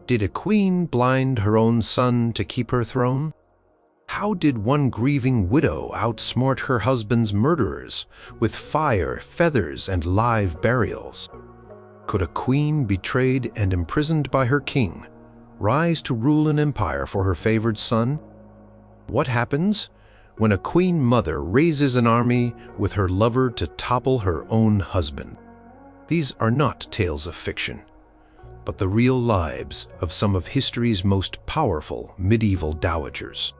Did a queen blind her own son to keep her throne? How did one grieving widow outsmart her husband's murderers with fire, feathers, and live burials? Could a queen betrayed and imprisoned by her king rise to rule an empire for her favored son? What happens when a queen mother raises an army with her lover to topple her own husband? These are not tales of fiction, but the real lives of some of history's most powerful medieval dowagers.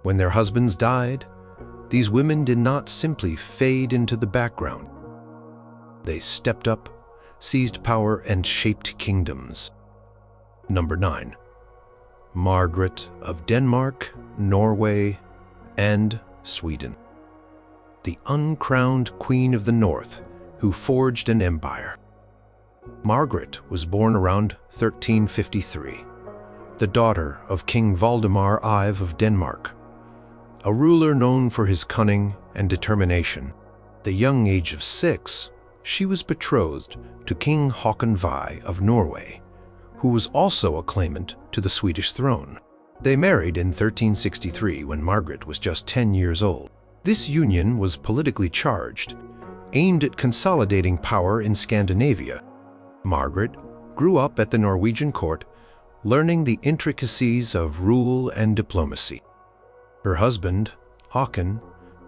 When their husbands died, these women did not simply fade into the background. They stepped up, seized power, and shaped kingdoms. Number 9. Margaret of Denmark, Norway, and Sweden. The uncrowned Queen of the North who forged an empire. Margaret was born around 1353, the daughter of King Valdemar IV of Denmark, a ruler known for his cunning and determination. At the young age of 6, she was betrothed to King Håkon I of Norway, who was also a claimant to the Swedish throne. They married in 1363 when Margaret was just 10 years old. This union was politically charged, aimed at consolidating power in Scandinavia. Margaret grew up at the Norwegian court, learning the intricacies of rule and diplomacy. Her husband, Håkon,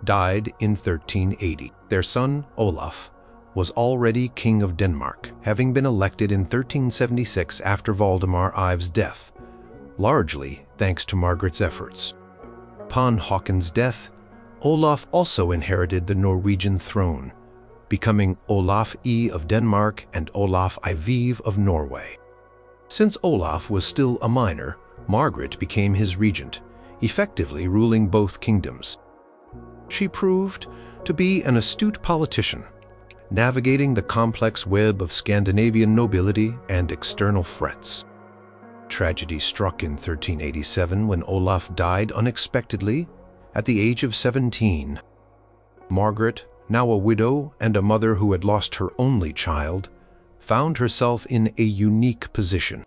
died in 1380. Their son, Olaf, was already King of Denmark, having been elected in 1376 after Valdemar I's death, largely thanks to Margaret's efforts. Upon Håkon's death, Olaf also inherited the Norwegian throne, becoming Olaf I of Denmark and Olaf IV of Norway. Since Olaf was still a minor, Margaret became his regent, effectively ruling both kingdoms. She proved to be an astute politician, navigating the complex web of Scandinavian nobility and external threats. Tragedy struck in 1387 when Olaf died unexpectedly at the age of 17. Margaret, now a widow and a mother who had lost her only child, found herself in a unique position.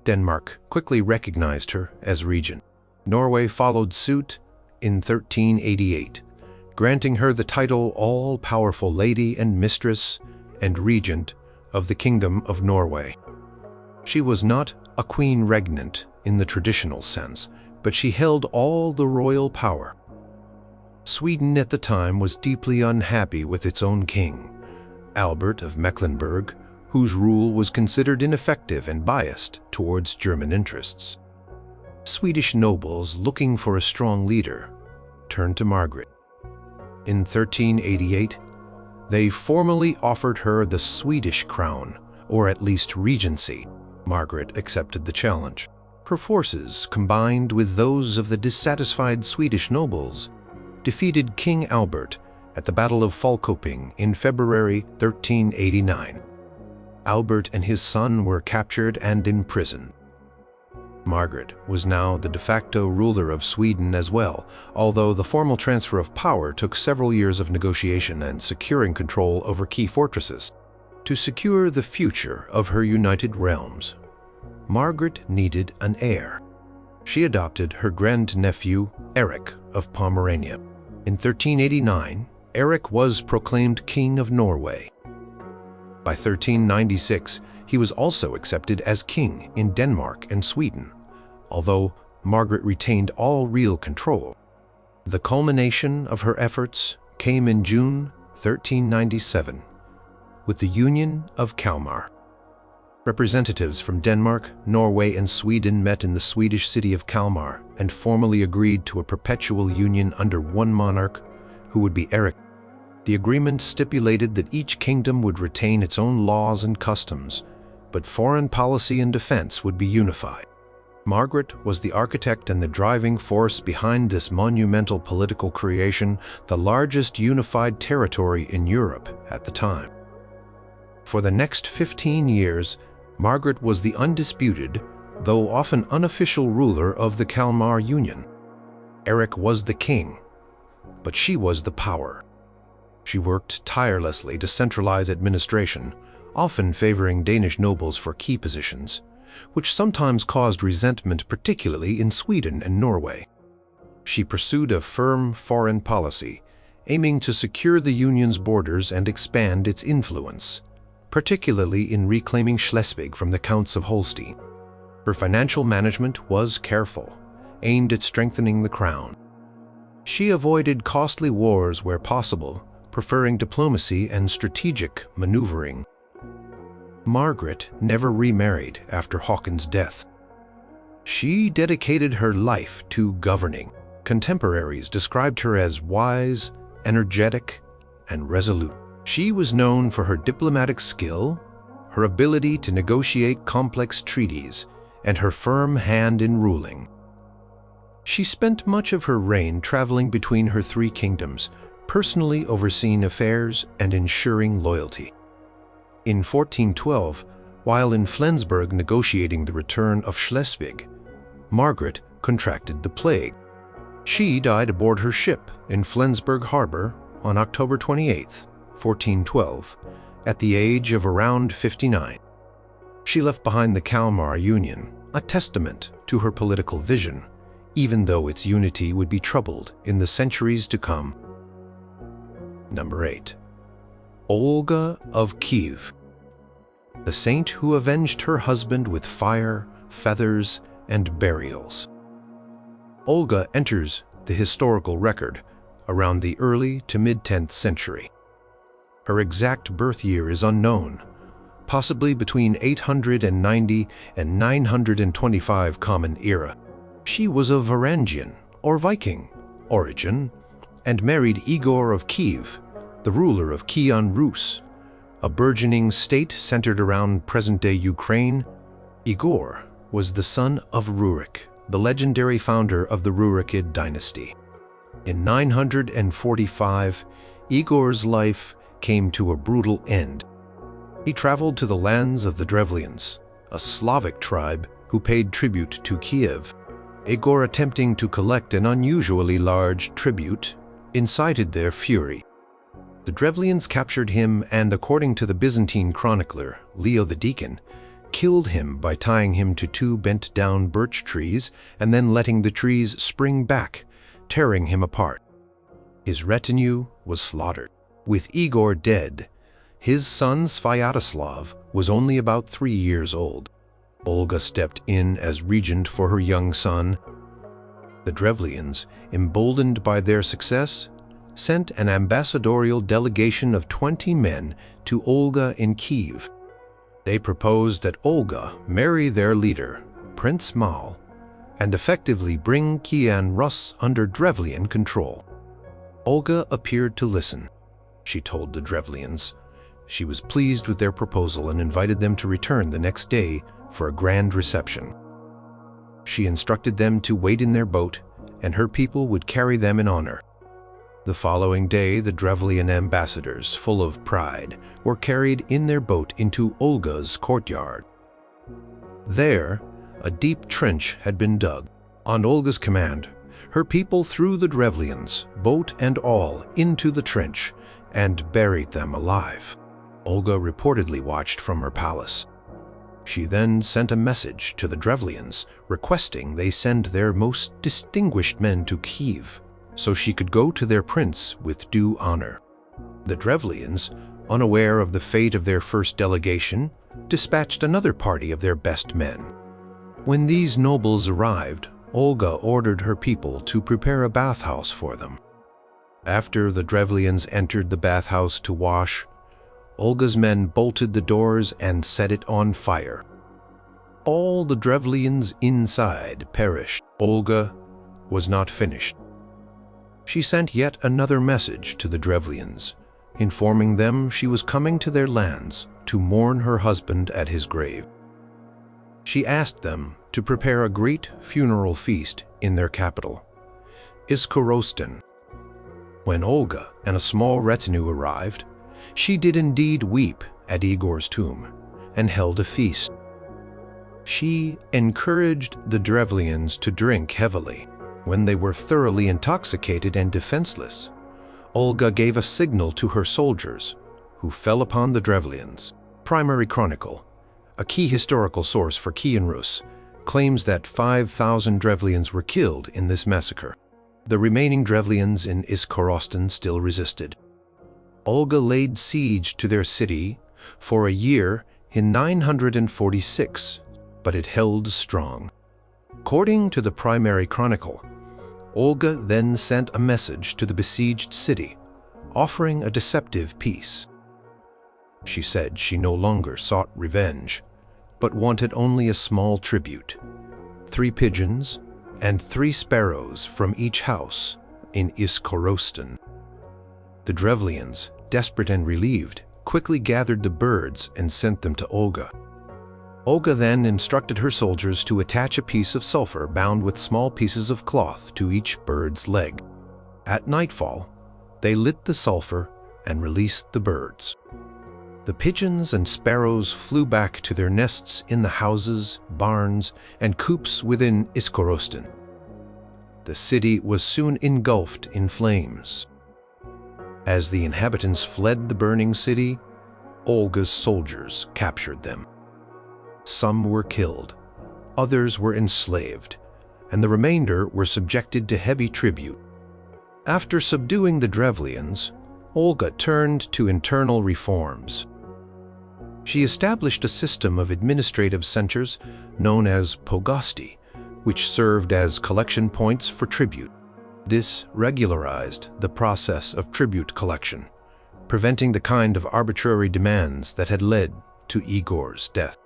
Denmark quickly recognized her as regent. Norway followed suit in 1388, granting her the title all-powerful Lady and Mistress and Regent of the Kingdom of Norway. She was not a queen regnant in the traditional sense, but she held all the royal power. Sweden at the time was deeply unhappy with its own king, Albert of Mecklenburg, whose rule was considered ineffective and biased towards German interests. Swedish nobles looking for a strong leader turned to Margaret. In 1388, they formally offered her the Swedish crown, or at least regency. Margaret accepted the challenge. Her forces, combined with those of the dissatisfied Swedish nobles, defeated King Albert at the Battle of Falköping in February 1389. Albert and his son were captured and imprisoned. Margaret was now the de facto ruler of Sweden as well, although the formal transfer of power took several years of negotiation and securing control over key fortresses. To secure the future of her united realms, Margaret needed an heir. She adopted her grandnephew, Eric of Pomerania. In 1389, Eric was proclaimed King of Norway. By 1396, he was also accepted as king in Denmark and Sweden, although Margaret retained all real control. The culmination of her efforts came in June 1397, with the Union of Kalmar. Representatives from Denmark, Norway, and Sweden met in the Swedish city of Kalmar and formally agreed to a perpetual union under one monarch, who would be Eric. The agreement stipulated that each kingdom would retain its own laws and customs, but foreign policy and defense would be unified. Margaret was the architect and the driving force behind this monumental political creation, the largest unified territory in Europe at the time. For the next 15 years, Margaret was the undisputed, though often unofficial ruler of the Kalmar Union. Eric was the king, but she was the power. She worked tirelessly to centralize administration, often favoring Danish nobles for key positions, which sometimes caused resentment, particularly in Sweden and Norway. She pursued a firm foreign policy, aiming to secure the Union's borders and expand its influence, particularly in reclaiming Schleswig from the Counts of Holstein. Her financial management was careful, aimed at strengthening the crown. She avoided costly wars where possible, preferring diplomacy and strategic maneuvering. Margaret never remarried after Haakon's death. She dedicated her life to governing. Contemporaries described her as wise, energetic, and resolute. She was known for her diplomatic skill, her ability to negotiate complex treaties, and her firm hand in ruling. She spent much of her reign traveling between her three kingdoms, personally overseeing affairs and ensuring loyalty. In 1412, while in Flensburg negotiating the return of Schleswig, Margaret contracted the plague. She died aboard her ship in Flensburg harbor on October 28, 1412, at the age of around 59. She left behind the Kalmar Union, a testament to her political vision, even though its unity would be troubled in the centuries to come. Number 8. Olga of Kyiv, the saint who avenged her husband with fire, feathers, and burials. Olga enters the historical record around the early to mid-10th century. Her exact birth year is unknown, possibly between 890 and 925 Common Era. She was of Varangian or Viking origin and married Igor of Kyiv, the ruler of Kievan Rus, a burgeoning state centered around present-day Ukraine. Igor was the son of Rurik, the legendary founder of the Rurikid dynasty. In 945, Igor's life came to a brutal end. He traveled to the lands of the Drevlians, a Slavic tribe who paid tribute to Kiev. Igor, attempting to collect an unusually large tribute, incited their fury. The Drevlians captured him and, according to the Byzantine chronicler Leo the Deacon, killed him by tying him to two bent-down birch trees and then letting the trees spring back, tearing him apart. His retinue was slaughtered. With Igor dead, his son Svyatoslav was only about 3 years old. Olga stepped in as regent for her young son. The Drevlians, emboldened by their success, sent an ambassadorial delegation of 20 men to Olga in Kyiv. They proposed that Olga marry their leader, Prince Mal, and effectively bring Kievan Rus under Drevlian control. Olga appeared to listen. She told the Drevlians she was pleased with their proposal and invited them to return the next day for a grand reception. She instructed them to wait in their boat, and her people would carry them in honor. The following day, the Drevlian ambassadors, full of pride, were carried in their boat into Olga's courtyard. There, a deep trench had been dug. On Olga's command, her people threw the Drevlians, boat and all, into the trench and buried them alive. Olga reportedly watched from her palace. She then sent a message to the Drevlians requesting they send their most distinguished men to Kyiv so she could go to their prince with due honor. The Drevlians, unaware of the fate of their first delegation, dispatched another party of their best men. When these nobles arrived, Olga ordered her people to prepare a bathhouse for them. After the Drevlians entered the bathhouse to wash, Olga's men bolted the doors and set it on fire. All the Drevlians inside perished. Olga was not finished. She sent yet another message to the Drevlians, informing them she was coming to their lands to mourn her husband at his grave. She asked them to prepare a great funeral feast in their capital, Iskorosten. When Olga and a small retinue arrived, she did indeed weep at Igor's tomb and held a feast. She encouraged the Drevlians to drink heavily. When they were thoroughly intoxicated and defenseless, Olga gave a signal to her soldiers, who fell upon the Drevlians. Primary Chronicle, a key historical source for Kyiv Rus, claims that 5,000 Drevlians were killed in this massacre. The remaining Drevlians in Izkorostan still resisted. Olga laid siege to their city for a year in 946, but it held strong. According to the primary chronicle, Olga then sent a message to the besieged city, offering a deceptive peace. She said she no longer sought revenge, but wanted only a small tribute, 3 pigeons and 3 sparrows from each house in Izkorostan. The Drevlians, desperate and relieved, quickly gathered the birds and sent them to Olga. Olga then instructed her soldiers to attach a piece of sulfur bound with small pieces of cloth to each bird's leg. At nightfall, they lit the sulfur and released the birds. The pigeons and sparrows flew back to their nests in the houses, barns, and coops within Izkorostan. The city was soon engulfed in flames. As the inhabitants fled the burning city, Olga's soldiers captured them. Some were killed, others were enslaved, and the remainder were subjected to heavy tribute. After subduing the Drevlians, Olga turned to internal reforms. She established a system of administrative centers known as pogosti, which served as collection points for tribute. This regularized the process of tribute collection, preventing the kind of arbitrary demands that had led to Igor's death.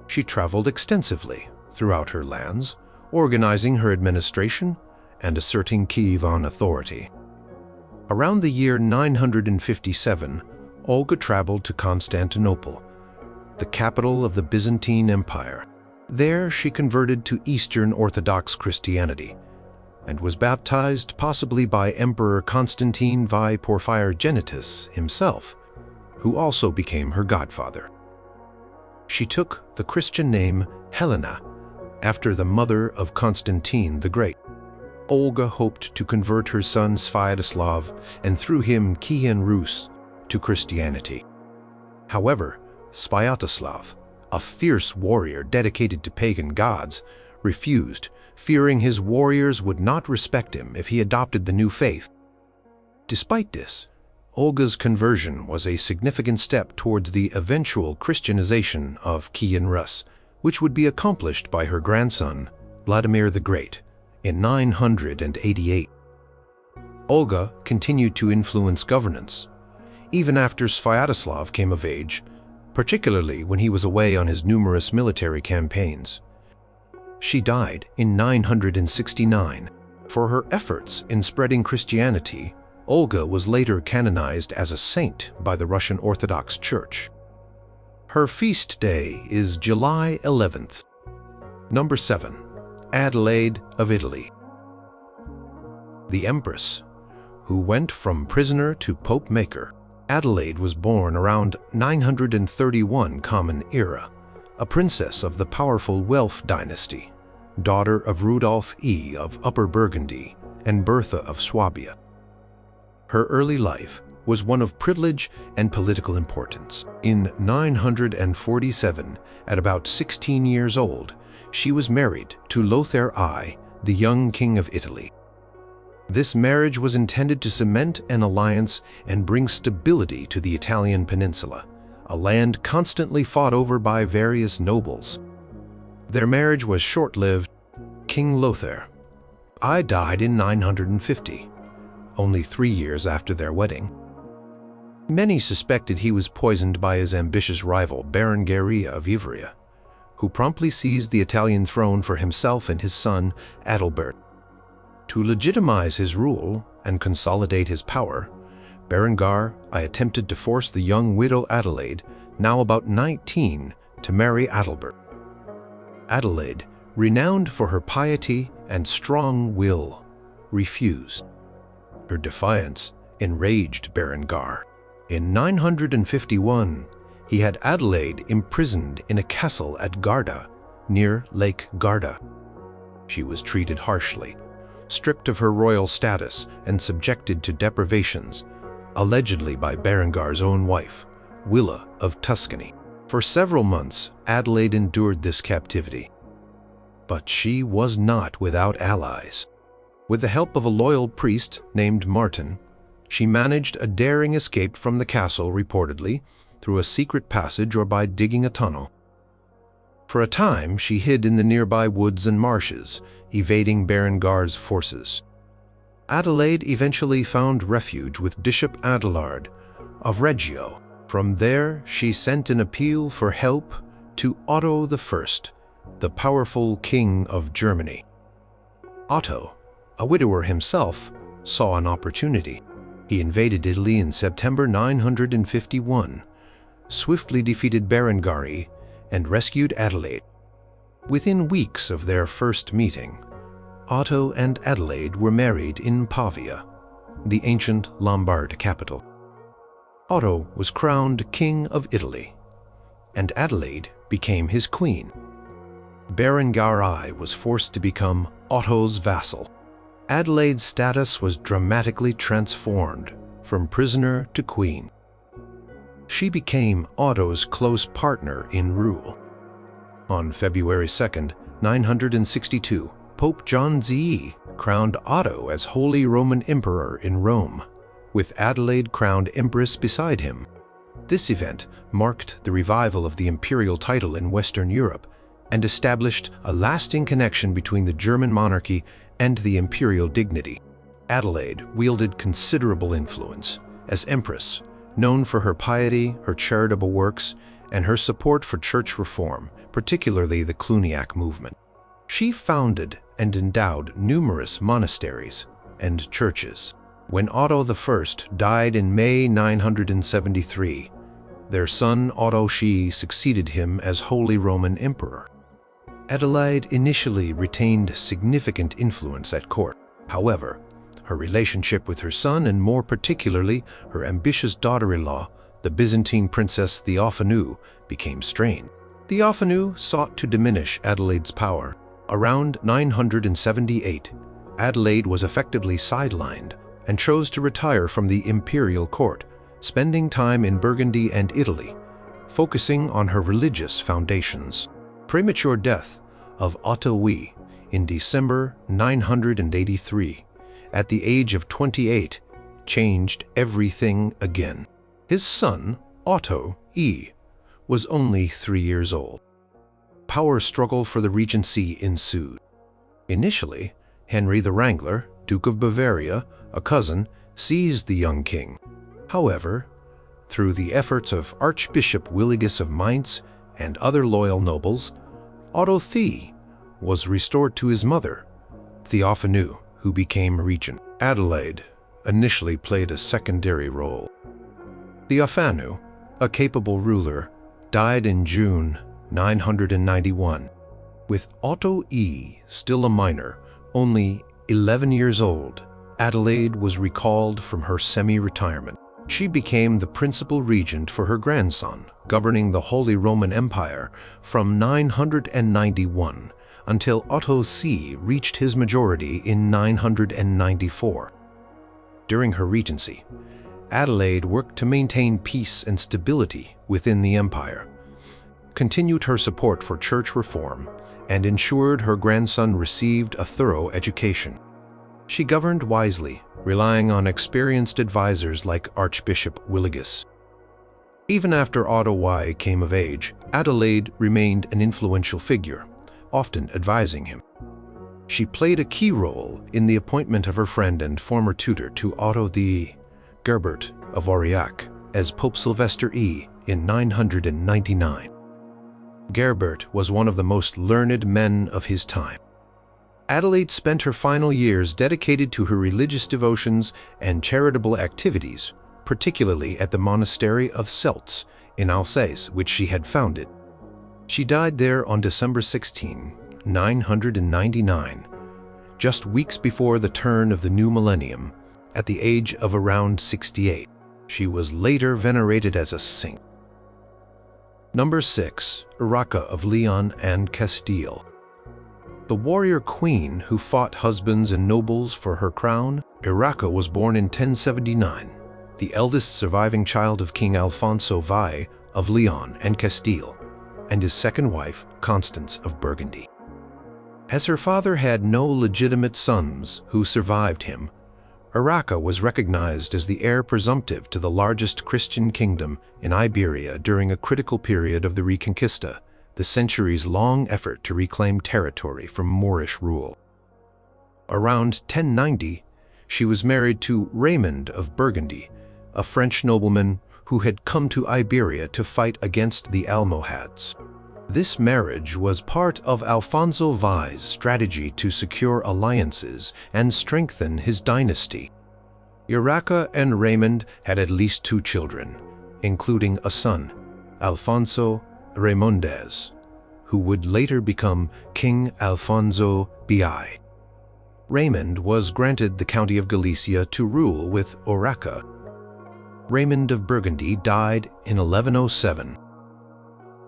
She traveled extensively throughout her lands, organizing her administration and asserting Kievan authority. Around the year 957, Olga traveled to Constantinople, the capital of the Byzantine Empire. There she converted to Eastern Orthodox Christianity and was baptized possibly by Emperor Constantine I Porphyrogenitus himself, who also became her godfather. She took the Christian name Helena after the mother of Constantine the Great. Olga hoped to convert her son Sviatoslav and through him Kyiv Rus to Christianity. However, Sviatoslav, a fierce warrior dedicated to pagan gods, refused, fearing his warriors would not respect him if he adopted the new faith. Despite this, Olga's conversion was a significant step towards the eventual Christianization of Kyiv Rus, which would be accomplished by her grandson, Vladimir the Great, in 988. Olga continued to influence governance, even after Sviatoslav came of age, particularly when he was away on his numerous military campaigns. She died in 969. For her efforts in spreading Christianity, Olga was later canonized as a saint by the Russian Orthodox Church. Her feast day is July 11th. Number 7. Adelaide of Italy. The Empress, who went from prisoner to Pope Maker, Adelaide was born around 931 Common Era, a princess of the powerful Welf dynasty, daughter of Rudolf I of Upper Burgundy and Bertha of Swabia. Her early life was one of privilege and political importance. In 947, at about 16 years old, she was married to Lothar I, the young king of Italy. This marriage was intended to cement an alliance and bring stability to the Italian peninsula, a land constantly fought over by various nobles. Their marriage was short-lived. King Lothar I died in 950, only 3 years after their wedding. Many suspected he was poisoned by his ambitious rival Berengaria of Ivrea, who promptly seized the Italian throne for himself and his son Adalbert. To legitimize his rule and consolidate his power, Berengar I attempted to force the young widow Adelaide, now about 19, to marry Adalbert. Adelaide, renowned for her piety and strong will, refused. Her defiance enraged Berengar. In 951, he had Adelaide imprisoned in a castle at Garda, near Lake Garda. She was treated harshly, stripped of her royal status and subjected to deprivations, allegedly by Berengar's own wife, Willa of Tuscany. For several months, Adelaide endured this captivity. But she was not without allies. With the help of a loyal priest named Martin, she managed a daring escape from the castle, reportedly, through a secret passage or by digging a tunnel. For a time, she hid in the nearby woods and marshes, evading Berengar's forces. Adelaide eventually found refuge with Bishop Adelard of Reggio. From there, she sent an appeal for help to Otto I, the powerful king of Germany. Otto, a widower himself, saw an opportunity. He invaded Italy in September 951, swiftly defeated Berengari, and rescued Adelaide. Within weeks of their first meeting, Otto and Adelaide were married in Pavia, the ancient Lombard capital. Otto was crowned King of Italy, and Adelaide became his queen. Berengar I was forced to become Otto's vassal. Adelaide's status was dramatically transformed from prisoner to queen. She became Otto's close partner in rule. On February 2, 962, Pope John XI crowned Otto as Holy Roman Emperor in Rome, with Adelaide crowned Empress beside him. This event marked the revival of the imperial title in Western Europe and established a lasting connection between the German monarchy and the imperial dignity. Adelaide wielded considerable influence as empress, known for her piety, her charitable works, and her support for church reform, particularly the Cluniac movement. She founded and endowed numerous monasteries and churches. When Otto I died in May 973, their son Otto Shi succeeded him as Holy Roman Emperor. Adelaide initially retained significant influence at court. However, her relationship with her son, and more particularly her ambitious daughter-in-law, the Byzantine princess Theophanu, became strained. Theophanu sought to diminish Adelaide's power. Around 978, Adelaide was effectively sidelined and chose to retire from the imperial court, spending time in Burgundy and Italy, focusing on her religious foundations. Premature death of Otto I in December 983, at the age of 28, changed everything again. His son, Otto I, was only 3 years old. Power struggle for the regency ensued. Initially, Henry the Wrangler, Duke of Bavaria, a cousin, seized the young king. However, through the efforts of Archbishop Willigis of Mainz and other loyal nobles, Otto I was restored to his mother, Theophanu, who became regent. Adelaide initially played a secondary role. Theophanu, a capable ruler, died in June 991. With Otto I still a minor, only 11 years old, Adelaide was recalled from her semi-retirement. She became the principal regent for her grandson, governing the Holy Roman Empire from 991 until Otto I reached his majority in 994. During her regency, Adelaide worked to maintain peace and stability within the empire, continued her support for church reform, and ensured her grandson received a thorough education. She governed wisely, relying on experienced advisors like Archbishop Willigis. Even after Otto I came of age, Adelaide remained an influential figure, often advising him. She played a key role in the appointment of her friend and former tutor to Otto I, Gerbert of Aurillac, as Pope Sylvester I in 999. Gerbert was one of the most learned men of his time. Adelaide spent her final years dedicated to her religious devotions and charitable activities, particularly at the monastery of Seltz in Alsace, which she had founded. She died there on December 16, 999, just weeks before the turn of the new millennium, at the age of around 68. She was later venerated as a saint. Number 6. Urraca of Leon and Castile. The warrior queen who fought husbands and nobles for her crown, Urraca was born in 1079, the eldest surviving child of King Alfonso VI of Leon and Castile, and his second wife, Constance of Burgundy. As her father had no legitimate sons who survived him, Urraca was recognized as the heir presumptive to the largest Christian kingdom in Iberia during a critical period of the Reconquista, the centuries-long effort to reclaim territory from Moorish rule. Around 1090, she was married to Raymond of Burgundy, a French nobleman who had come to Iberia to fight against the Almohads. This marriage was part of Alfonso V's strategy to secure alliances and strengthen his dynasty. Urraca and Raymond had at least 2 children, including a son, Alfonso Raimondez, who would later become King Alfonso VI. Raymond was granted the county of Galicia to rule with Urraca. Raymond of Burgundy died in 1107.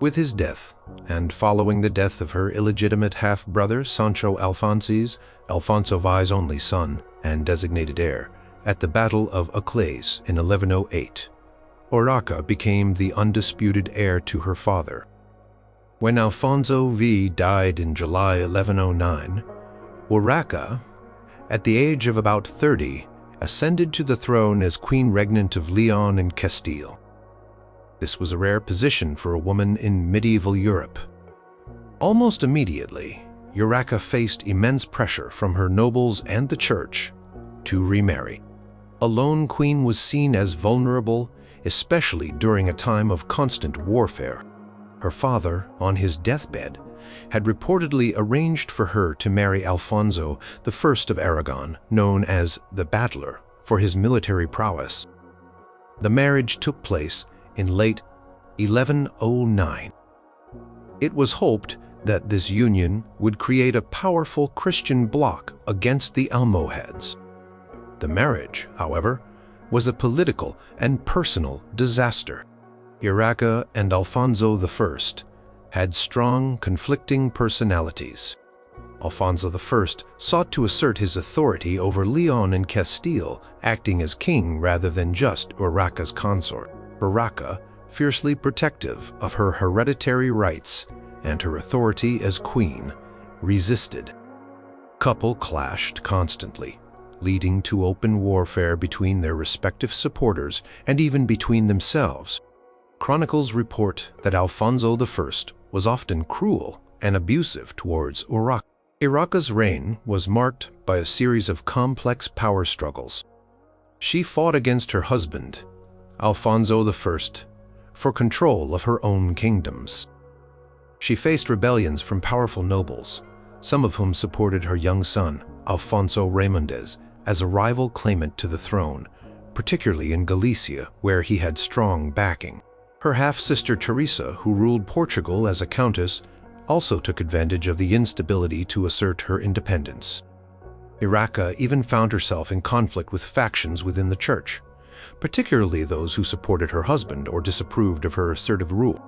With his death, and following the death of her illegitimate half-brother Sancho Alfonses, Alfonso V's only son and designated heir, at the Battle of Uclés in 1108, Urraca became the undisputed heir to her father. When Alfonso V died in July 1109, Urraca, at the age of about 30, ascended to the throne as Queen Regnant of Leon and Castile. This was a rare position for a woman in medieval Europe. Almost immediately, Urraca faced immense pressure from her nobles and the church to remarry. A lone queen was seen as vulnerable, especially during a time of constant warfare. Her father, on his deathbed, had reportedly arranged for her to marry Alfonso I of Aragon, known as the Battler, for his military prowess. The marriage took place in late 1109. It was hoped that this union would create a powerful Christian bloc against the Almohads. The marriage, however, was a political and personal disaster. Urraca and Alfonso I had strong, conflicting personalities. Alfonso I sought to assert his authority over Leon and Castile, acting as king rather than just Urraca's consort. Urraca, fiercely protective of her hereditary rights and her authority as queen, resisted. Couple clashed constantly, leading to open warfare between their respective supporters and even between themselves. Chronicles report that Alfonso I was often cruel and abusive towards Urraca. Urraca's reign was marked by a series of complex power struggles. She fought against her husband, Alfonso I, for control of her own kingdoms. She faced rebellions from powerful nobles, some of whom supported her young son, Alfonso Raimondez, as a rival claimant to the throne, particularly in Galicia, where he had strong backing. Her half-sister Teresa, who ruled Portugal as a countess, also took advantage of the instability to assert her independence. Urraca even found herself in conflict with factions within the church, particularly those who supported her husband or disapproved of her assertive rule.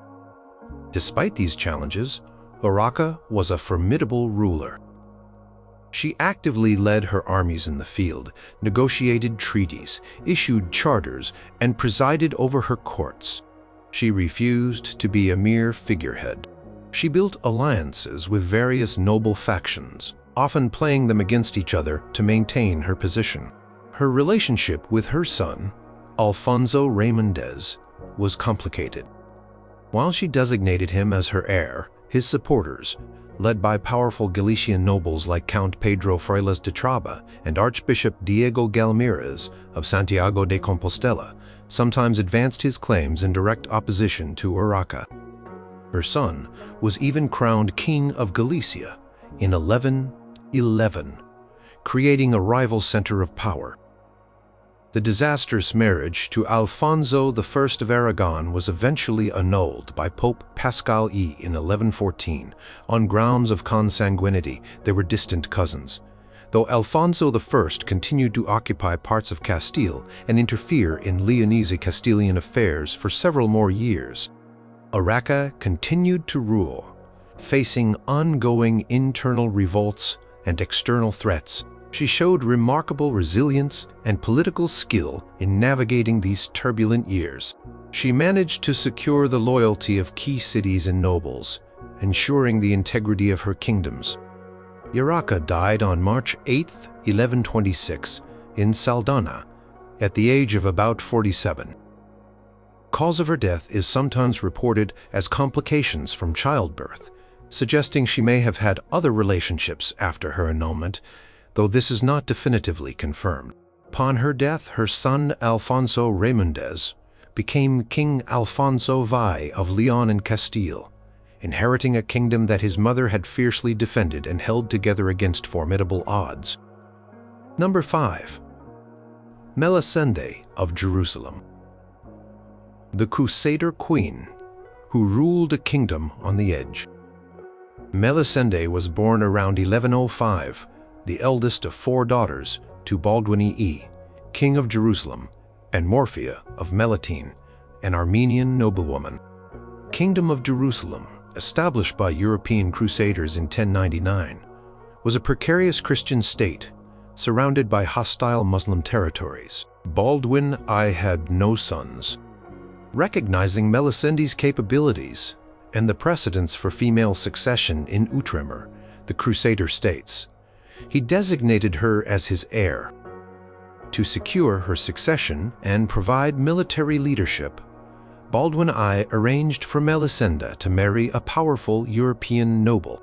Despite these challenges, Urraca was a formidable ruler. She actively led her armies in the field, negotiated treaties, issued charters, and presided over her courts. She refused to be a mere figurehead. She built alliances with various noble factions, often playing them against each other to maintain her position. Her relationship with her son, Alfonso Raimondez, was complicated. While she designated him as her heir, his supporters, led by powerful Galician nobles like Count Pedro Freitas de Traba and Archbishop Diego Galmires of Santiago de Compostela, sometimes advanced his claims in direct opposition to Urraca. Her son was even crowned King of Galicia in 1111, creating a rival center of power. The disastrous marriage to Alfonso I of Aragon was eventually annulled by Pope Pascal I in 1114 on grounds of consanguinity. They were distant cousins, though Alfonso I continued to occupy parts of Castile and interfere in Leonese Castilian affairs for several more years. Urraca continued to rule, facing ongoing internal revolts and external threats. She showed remarkable resilience and political skill in navigating these turbulent years. She managed to secure the loyalty of key cities and nobles, ensuring the integrity of her kingdoms. Yaraka died on March 8, 1126, in Saldanha, at the age of about 47. Cause of her death is sometimes reported as complications from childbirth, suggesting she may have had other relationships after her annulment, though this is not definitively confirmed. Upon her death, her son Alfonso Raymondez became King Alfonso V of Leon and Castile, inheriting a kingdom that his mother had fiercely defended and held together against formidable odds. Number 5. Melisende of Jerusalem. The Crusader Queen, who ruled a kingdom on the edge. Melisende was born around 1105, the eldest of 4 daughters to Baldwin I, King of Jerusalem, and Morphia of Melitene, an Armenian noblewoman. Kingdom of Jerusalem, established by European crusaders in 1099, was a precarious Christian state surrounded by hostile Muslim territories. Baldwin I had no sons. Recognizing Melisende's capabilities and the precedents for female succession in Outremer, the Crusader states, he designated her as his heir. To secure her succession and provide military leadership, Baldwin I arranged for Melisende to marry a powerful European noble.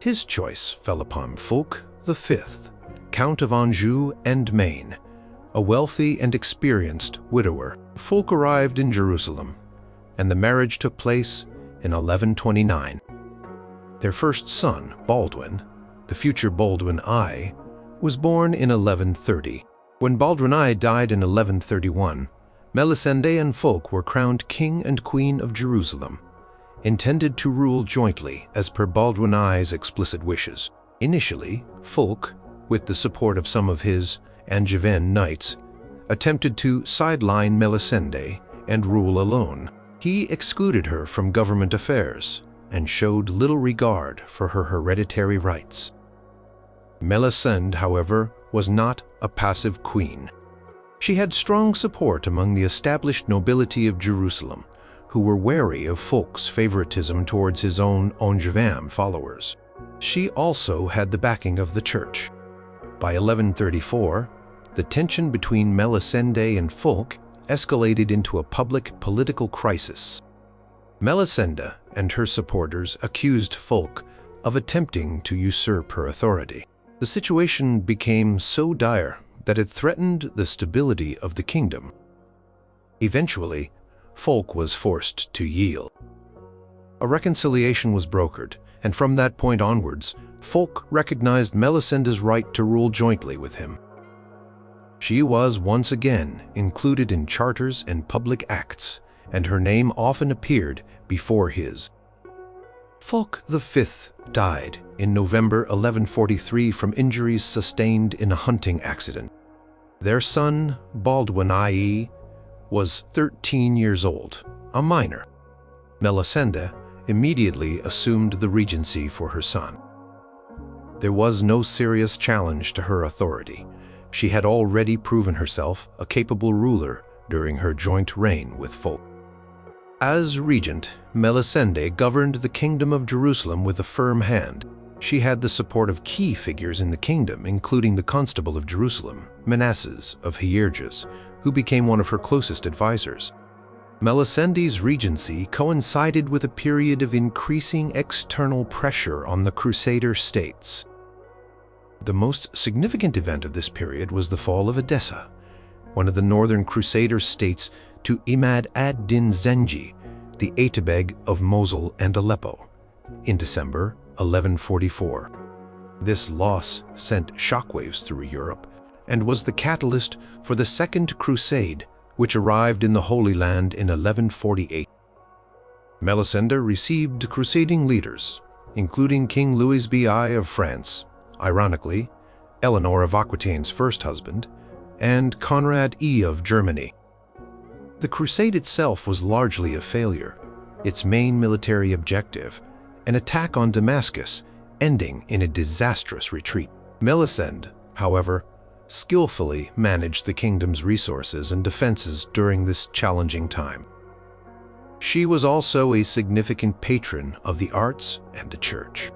His choice fell upon Fulk V, Count of Anjou and Maine, a wealthy and experienced widower. Fulk arrived in Jerusalem, and the marriage took place in 1129. Their first son, Baldwin, the future Baldwin I, was born in 1130. When Baldwin I died in 1131, Melisende and Fulk were crowned King and Queen of Jerusalem, intended to rule jointly as per Baldwin I's explicit wishes. Initially, Fulk, with the support of some of his Angevin knights, attempted to sideline Melisende and rule alone. He excluded her from government affairs and showed little regard for her hereditary rights. Melisende, however, was not a passive queen. She had strong support among the established nobility of Jerusalem, who were wary of Fulk's favoritism towards his own Angevin followers. She also had the backing of the church. By 1134, the tension between Melisende and Fulk escalated into a public political crisis. Melisende and her supporters accused Fulk of attempting to usurp her authority. The situation became so dire that it threatened the stability of the kingdom. Eventually, Fulk was forced to yield. A reconciliation was brokered, and from that point onwards, Fulk recognized Melisende's right to rule jointly with him. She was once again included in charters and public acts, and her name often appeared before his. Fulk V died in November 1143 from injuries sustained in a hunting accident. Their son, Baldwin I, was 13 years old, a minor. Melisende immediately assumed the regency for her son. There was no serious challenge to her authority. She had already proven herself a capable ruler during her joint reign with Fulk. As regent, Melisende governed the Kingdom of Jerusalem with a firm hand. She had the support of key figures in the kingdom, including the Constable of Jerusalem, Manasses of Hierges, who became one of her closest advisors. Melisende's regency coincided with a period of increasing external pressure on the Crusader states. The most significant event of this period was the fall of Edessa, one of the northern Crusader states, to Imad ad-Din Zengi, the Atabeg of Mosul and Aleppo, in December 1144. This loss sent shockwaves through Europe and was the catalyst for the Second Crusade, which arrived in the Holy Land in 1148. Melisende received crusading leaders, including King Louis I of France, ironically, Eleanor of Aquitaine's first husband, and Conrad I of Germany. The crusade itself was largely a failure, its main military objective, an attack on Damascus, ending in a disastrous retreat. Melisende, however, skillfully managed the kingdom's resources and defenses during this challenging time. She was also a significant patron of the arts and the church.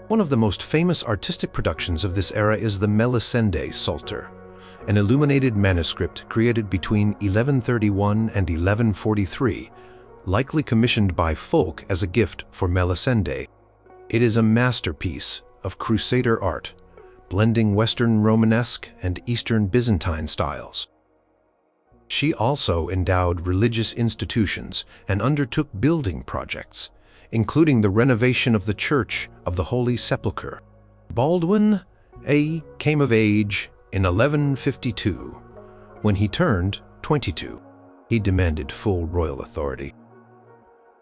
One of the most famous artistic productions of this era is the Melisende Psalter, an illuminated manuscript created between 1131 and 1143, likely commissioned by Fulk as a gift for Melisende. It is a masterpiece of Crusader art, blending Western Romanesque and Eastern Byzantine styles. She also endowed religious institutions and undertook building projects, including the renovation of the Church of the Holy Sepulchre. Baldwin came of age in 1152. When he turned 22, he demanded full royal authority.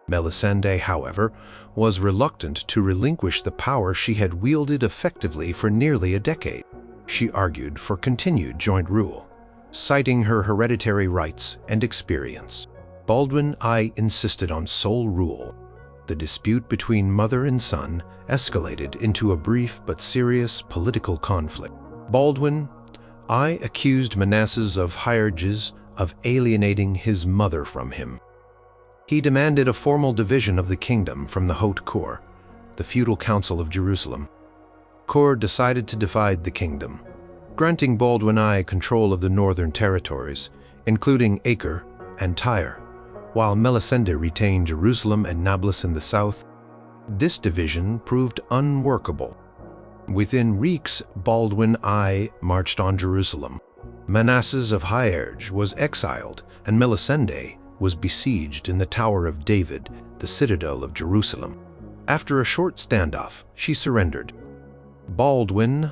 Melisende, however, was reluctant to relinquish the power she had wielded effectively for nearly a decade. She argued for continued joint rule, citing her hereditary rights and experience. Baldwin I insisted on sole rule. The dispute between mother and son escalated into a brief but serious political conflict. Baldwin I accused Manasses of Hierges of alienating his mother from him. He demanded a formal division of the kingdom from the Haute Cour, the feudal council of Jerusalem. Cour decided to divide the kingdom, granting Baldwin I control of the northern territories, including Acre and Tyre, while Melisende retained Jerusalem and Nablus in the south. This division proved unworkable. Within weeks, Baldwin I marched on Jerusalem. Manasses of Hierges was exiled, and Melisende was besieged in the Tower of David, the citadel of Jerusalem. After a short standoff, she surrendered. Baldwin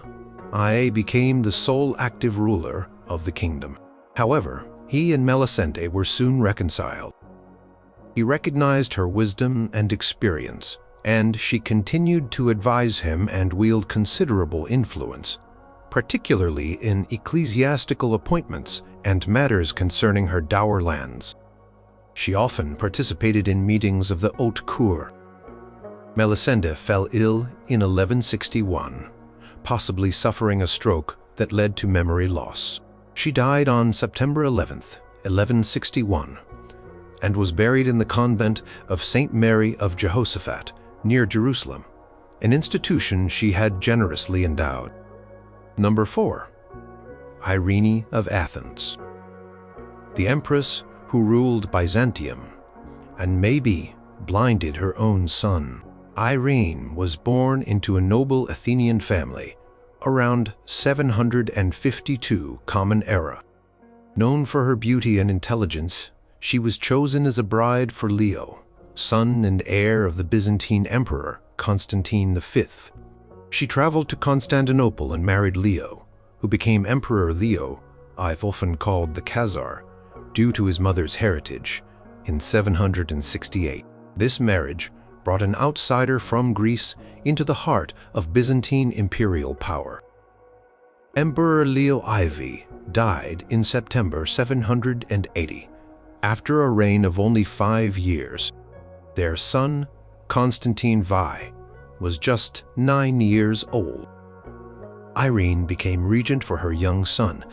I became the sole active ruler of the kingdom. However, he and Melisende were soon reconciled. He recognized her wisdom and experience, and she continued to advise him and wield considerable influence, particularly in ecclesiastical appointments and matters concerning her dower lands. She often participated in meetings of the Haute Cour. Melisende fell ill in 1161, possibly suffering a stroke that led to memory loss. She died on September 11th, 1161, and was buried in the convent of St. Mary of Jehoshaphat near Jerusalem, an institution she had generously endowed. Number 4. Irene of Athens. The empress who ruled Byzantium and maybe blinded her own son. Irene was born into a noble Athenian family around 752 Common Era. Known for her beauty and intelligence, she was chosen as a bride for Leo, son and heir of the Byzantine Emperor Constantine V. She traveled to Constantinople and married Leo, who became Emperor Leo, often called the Khazar, due to his mother's heritage, in 768. This marriage brought an outsider from Greece into the heart of Byzantine imperial power. Emperor Leo IV died in September 780, after a reign of only 5 years. Their son, Constantine V, was just 9 years old. Irene became regent for her young son.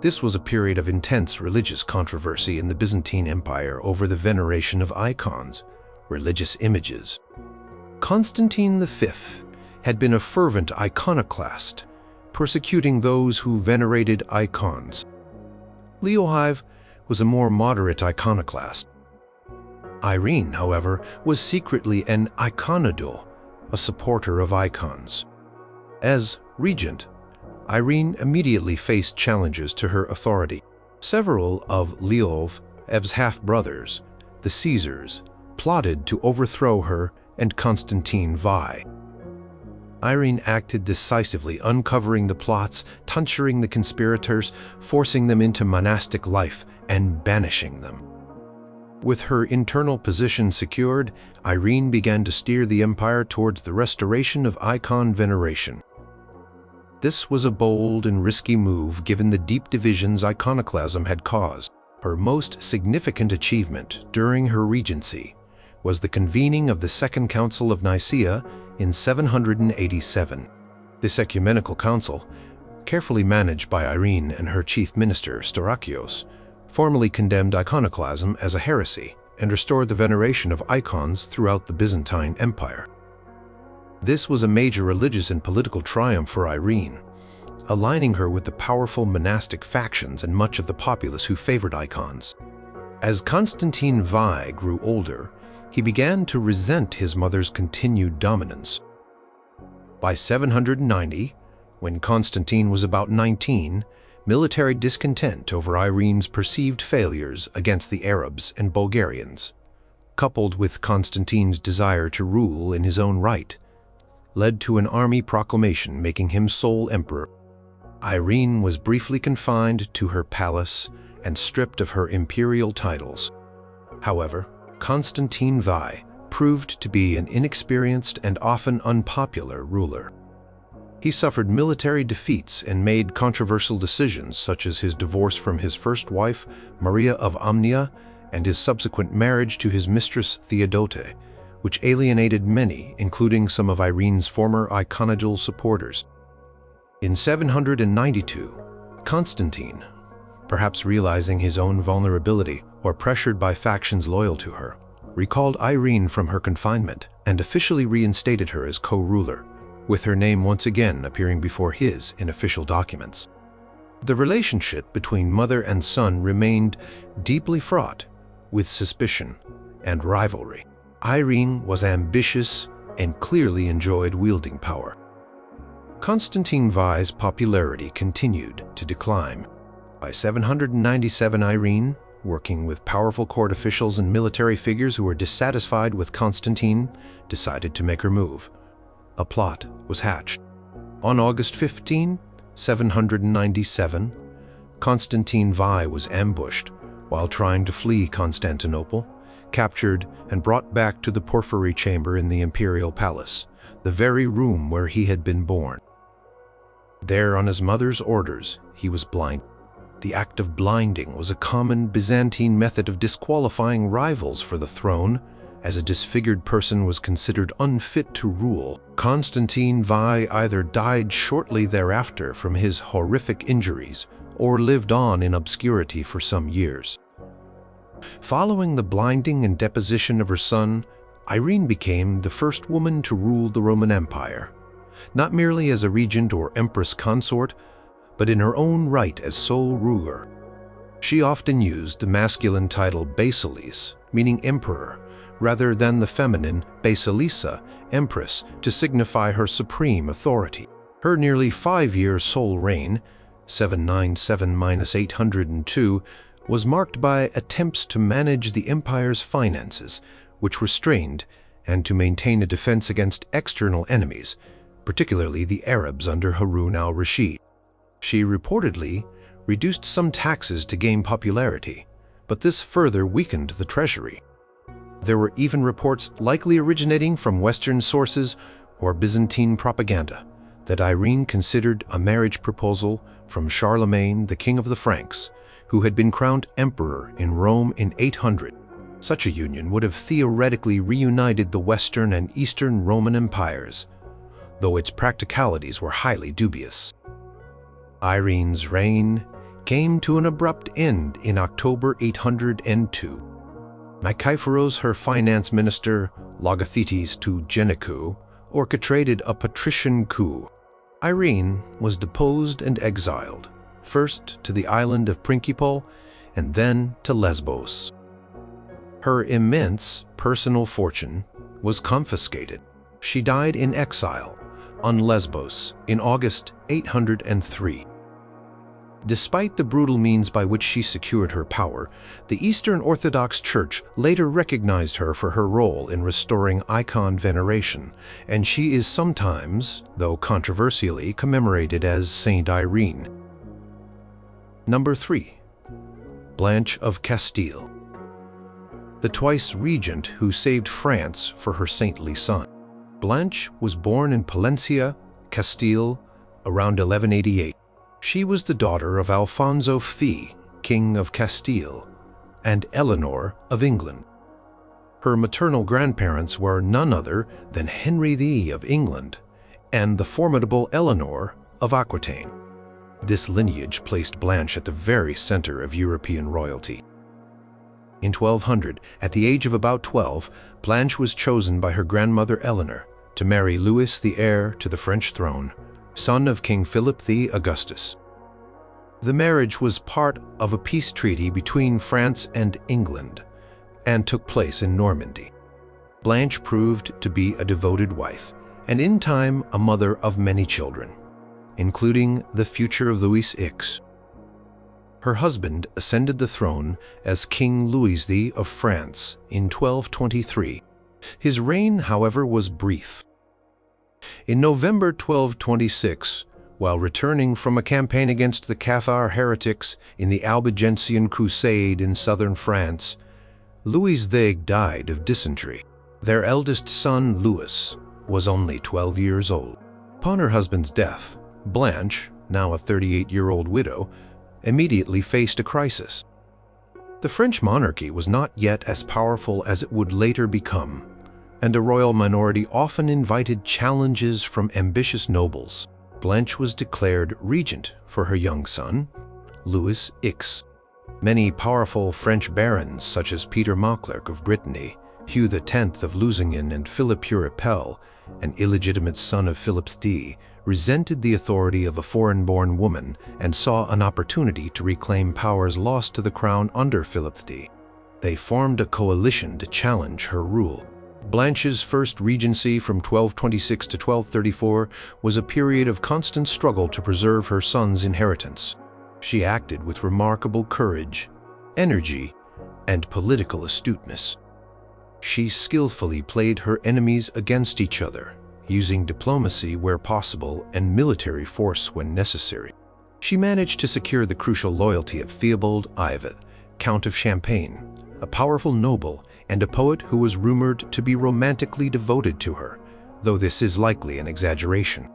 This was a period of intense religious controversy in the Byzantine Empire over the veneration of icons, religious images. Constantine V had been a fervent iconoclast, persecuting those who venerated icons. Leo IV was a more moderate iconoclast. Irene, however, was secretly an iconodule, a supporter of icons. As regent, Irene immediately faced challenges to her authority. Several of Leo IV's half-brothers, the Caesars, plotted to overthrow her and Constantine V. Irene acted decisively, uncovering the plots, tonsuring the conspirators, forcing them into monastic life, and banishing them. With her internal position secured, Irene began to steer the empire towards the restoration of icon veneration. This was a bold and risky move given the deep divisions iconoclasm had caused. Her most significant achievement during her regency was the convening of the Second Council of Nicaea in 787. This ecumenical council, carefully managed by Irene and her chief minister Staurakios, formally condemned iconoclasm as a heresy and restored the veneration of icons throughout the Byzantine Empire. This was a major religious and political triumph for Irene, aligning her with the powerful monastic factions and much of the populace who favored icons. As Constantine V grew older, he began to resent his mother's continued dominance. By 790, when Constantine was about 19, military discontent over Irene's perceived failures against the Arabs and Bulgarians, coupled with Constantine's desire to rule in his own right, led to an army proclamation making him sole emperor. Irene was briefly confined to her palace and stripped of her imperial titles. However, Constantine V proved to be an inexperienced and often unpopular ruler. He suffered military defeats and made controversial decisions such as his divorce from his first wife, Maria of Omnia, and his subsequent marriage to his mistress Theodote, which alienated many, including some of Irene's former iconodule supporters. In 792, Constantine, perhaps realizing his own vulnerability or pressured by factions loyal to her, recalled Irene from her confinement and officially reinstated her as co-ruler, with her name once again appearing before his in official documents. The relationship between mother and son remained deeply fraught with suspicion and rivalry. Irene was ambitious and clearly enjoyed wielding power. Constantine V's popularity continued to decline. By 797, Irene, working with powerful court officials and military figures who were dissatisfied with Constantine, decided to make her move. A plot was hatched. On August 15, 797, Constantine V was ambushed while trying to flee Constantinople, captured and brought back to the porphyry chamber in the imperial palace, the very room where he had been born. There, on his mother's orders, he was blinded. The act of blinding was a common Byzantine method of disqualifying rivals for the throne, as a disfigured person was considered unfit to rule. Constantine V either died shortly thereafter from his horrific injuries or lived on in obscurity for some years. Following the blinding and deposition of her son, Irene became the first woman to rule the Roman Empire, not merely as a regent or empress consort, but in her own right as sole ruler. She often used the masculine title basilis, meaning emperor, rather than the feminine basilissa, empress, to signify her supreme authority. Her nearly 5-year sole reign, 797–802, was marked by attempts to manage the empire's finances, which were strained, and to maintain a defense against external enemies, particularly the Arabs under Harun al-Rashid. She reportedly reduced some taxes to gain popularity, but this further weakened the treasury. There were even reports, likely originating from Western sources or Byzantine propaganda, that Irene considered a marriage proposal from Charlemagne, the king of the Franks, who had been crowned emperor in Rome in 800. Such a union would have theoretically reunited the Western and Eastern Roman empires, though its practicalities were highly dubious. Irene's reign came to an abrupt end in October 802. Nikephoros, her finance minister, Logothetes to Genicou, orchestrated a patrician coup. Irene was deposed and exiled, first to the island of Principal and then to Lesbos. Her immense personal fortune was confiscated. She died in exile on Lesbos in August 803. Despite the brutal means by which she secured her power, the Eastern Orthodox Church later recognized her for her role in restoring icon veneration, and she is sometimes, though controversially, commemorated as Saint Irene. Number 3. Blanche of Castile. The twice regent who saved France for her saintly son. Blanche was born in Palencia, Castile, around 1188. She was the daughter of Alfonso V, King of Castile, and Eleanor of England. Her maternal grandparents were none other than Henry VI of England and the formidable Eleanor of Aquitaine. This lineage placed Blanche at the very center of European royalty. In 1200, at the age of about 12, Blanche was chosen by her grandmother Eleanor to marry Louis, the heir to the French throne, son of King Philip the Augustus. The marriage was part of a peace treaty between France and England and took place in Normandy. Blanche proved to be a devoted wife and in time a mother of many children, including the future of Louis X. Her husband ascended the throne as King Louis II of France in 1223. His reign, however, was brief. In November 1226, while returning from a campaign against the Cathar heretics in the Albigensian Crusade in southern France, Louis II died of dysentery. Their eldest son, Louis, was only 12 years old. Upon her husband's death, Blanche, now a 38-year-old widow, immediately faced a crisis. The French monarchy was not yet as powerful as it would later become, and a royal minority often invited challenges from ambitious nobles. Blanche was declared regent for her young son, Louis X. Many powerful French barons, such as Peter Mauclerc of Brittany, Hugh X of Lusingen, and Philip Purepel, an illegitimate son of Philip D., resented the authority of a foreign-born woman and saw an opportunity to reclaim powers lost to the crown under Philip D. They formed a coalition to challenge her rule. Blanche's first regency from 1226 to 1234 was a period of constant struggle to preserve her son's inheritance. She acted with remarkable courage, energy, and political astuteness. She skillfully played her enemies against each other, using diplomacy where possible and military force when necessary. She managed to secure the crucial loyalty of Theobald Ivet, Count of Champagne, a powerful noble and a poet who was rumored to be romantically devoted to her, though this is likely an exaggeration.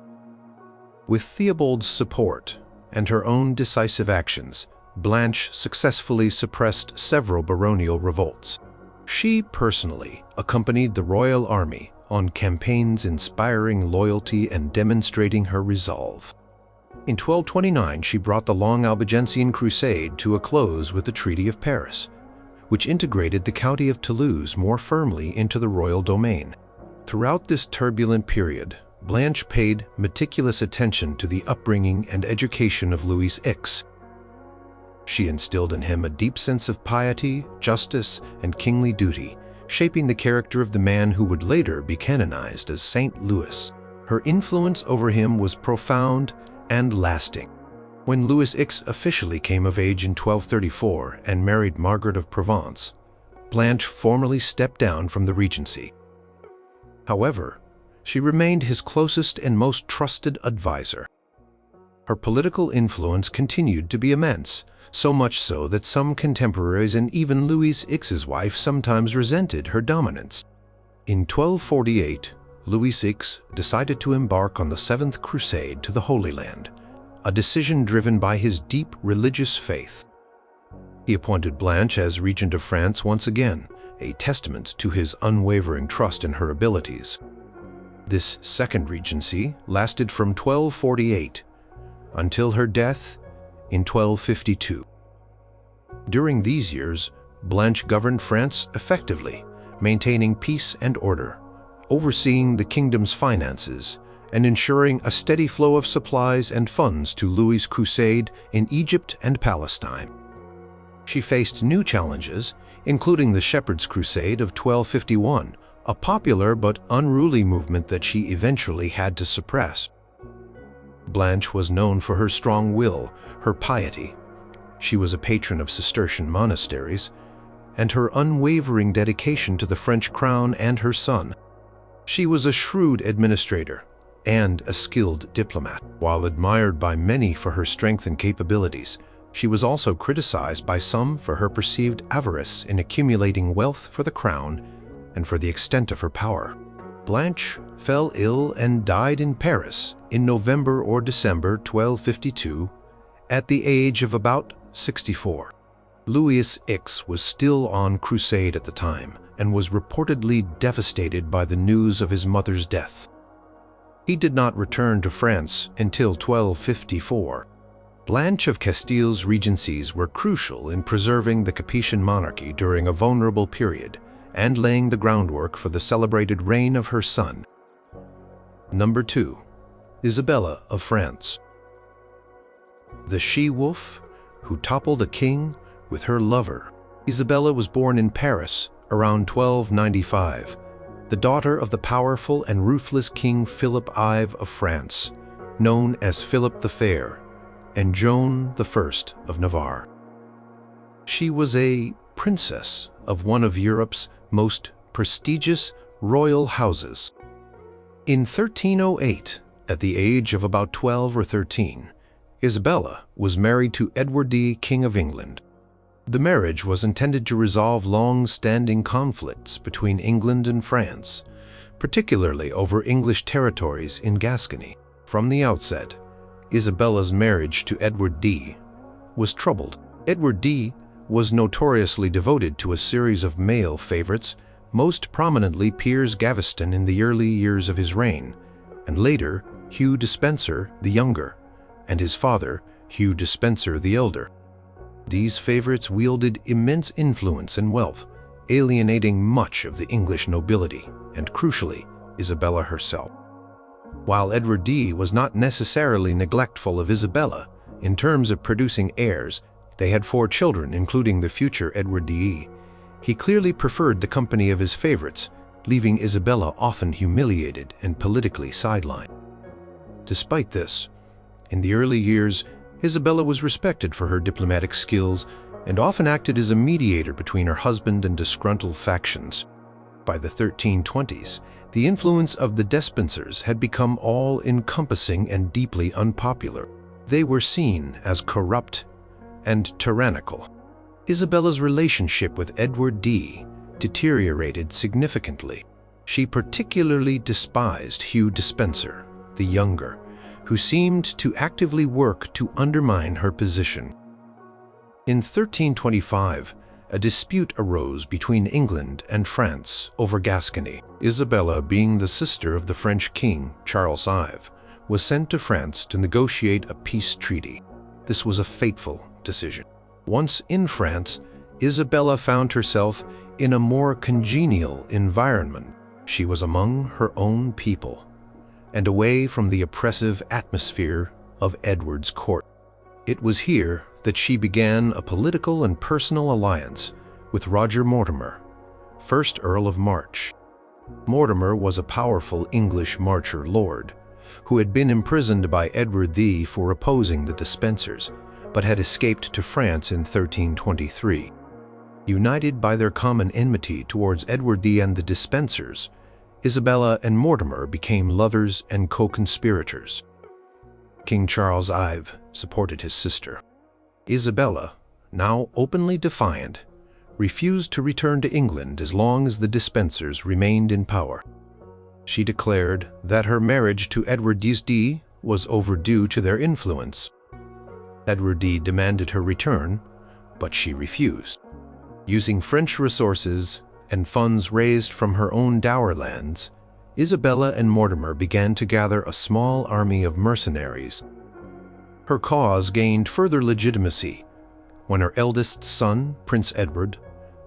With Theobald's support and her own decisive actions, Blanche successfully suppressed several baronial revolts. She personally accompanied the royal army on campaigns inspiring loyalty and demonstrating her resolve. In 1229, she brought the long Albigensian Crusade to a close with the Treaty of Paris, which integrated the county of Toulouse more firmly into the royal domain. Throughout this turbulent period, Blanche paid meticulous attention to the upbringing and education of Louis X. She instilled in him a deep sense of piety, justice, and kingly duty, shaping the character of the man who would later be canonized as Saint Louis. Her influence over him was profound and lasting. When Louis X officially came of age in 1234 and married Margaret of Provence, Blanche formally stepped down from the regency. However, she remained his closest and most trusted advisor. Her political influence continued to be immense, so much so that some contemporaries and even Louis X's wife sometimes resented her dominance. In 1248, Louis X decided to embark on the Seventh Crusade to the Holy Land, a decision driven by his deep religious faith. He appointed Blanche as Regent of France once again, a testament to his unwavering trust in her abilities. This second regency lasted from 1248 until her death in 1252. During these years, Blanche governed France effectively, maintaining peace and order, overseeing the kingdom's finances, and ensuring a steady flow of supplies and funds to Louis' crusade in Egypt and Palestine. She faced new challenges, including the Shepherd's Crusade of 1251, a popular but unruly movement that she eventually had to suppress. Blanche was known for her strong will, her piety. She was a patron of Cistercian monasteries, and her unwavering dedication to the French crown and her son. She was a shrewd administrator and a skilled diplomat. While admired by many for her strength and capabilities, she was also criticized by some for her perceived avarice in accumulating wealth for the crown and for the extent of her power. Blanche fell ill and died in Paris in November or December 1252 at the age of about 64. Louis X was still on crusade at the time and was reportedly devastated by the news of his mother's death. He did not return to France until 1254. Blanche of Castile's regencies were crucial in preserving the Capetian monarchy during a vulnerable period and laying the groundwork for the celebrated reign of her son. Number 2. Isabella of France. The she-wolf who toppled a king with her lover. Isabella was born in Paris around 1295, the daughter of the powerful and ruthless King Philip IV of France, known as Philip the Fair, and Joan I of Navarre. She was a princess of one of Europe's most prestigious royal houses. In 1308, at the age of about 12 or 13, Isabella was married to Edward II, King of England. The marriage was intended to resolve long-standing conflicts between England and France, particularly over English territories in Gascony. From the outset, Isabella's marriage to Edward II was troubled. Edward II was notoriously devoted to a series of male favorites, most prominently Piers Gaveston in the early years of his reign, and later Hugh Despencer the Younger, and his father, Hugh Despencer the Elder. These favorites wielded immense influence and wealth, alienating much of the English nobility, and crucially, Isabella herself. While Edward II was not necessarily neglectful of Isabella, in terms of producing heirs, they had 4 children, including the future Edward II. He clearly preferred the company of his favorites, leaving Isabella often humiliated and politically sidelined. Despite this, in the early years, Isabella was respected for her diplomatic skills and often acted as a mediator between her husband and disgruntled factions. By the 1320s, the influence of the Despensers had become all-encompassing and deeply unpopular. They were seen as corrupt and tyrannical. Isabella's relationship with Edward II deteriorated significantly. She particularly despised Hugh Despencer the Younger, who seemed to actively work to undermine her position. In 1325, a dispute arose between England and France over Gascony. Isabella, being the sister of the French king, Charles V, was sent to France to negotiate a peace treaty. This was a fateful decision. Once in France, Isabella found herself in a more congenial environment. She was among her own people and away from the oppressive atmosphere of Edward's court. It was here that she began a political and personal alliance with Roger Mortimer, 1st Earl of March. Mortimer was a powerful English Marcher lord who had been imprisoned by Edward II for opposing the Despensers, but had escaped to France in 1323. United by their common enmity towards Edward II and the Despensers, Isabella and Mortimer became lovers and co-conspirators. King Charles V supported his sister. Isabella, now openly defiant, refused to return to England as long as the Despensers remained in power. She declared that her marriage to Edward II was overdue to their influence. Edward II demanded her return, but she refused. Using French resources and funds raised from her own dower lands, Isabella and Mortimer began to gather a small army of mercenaries. Her cause gained further legitimacy when her eldest son, Prince Edward,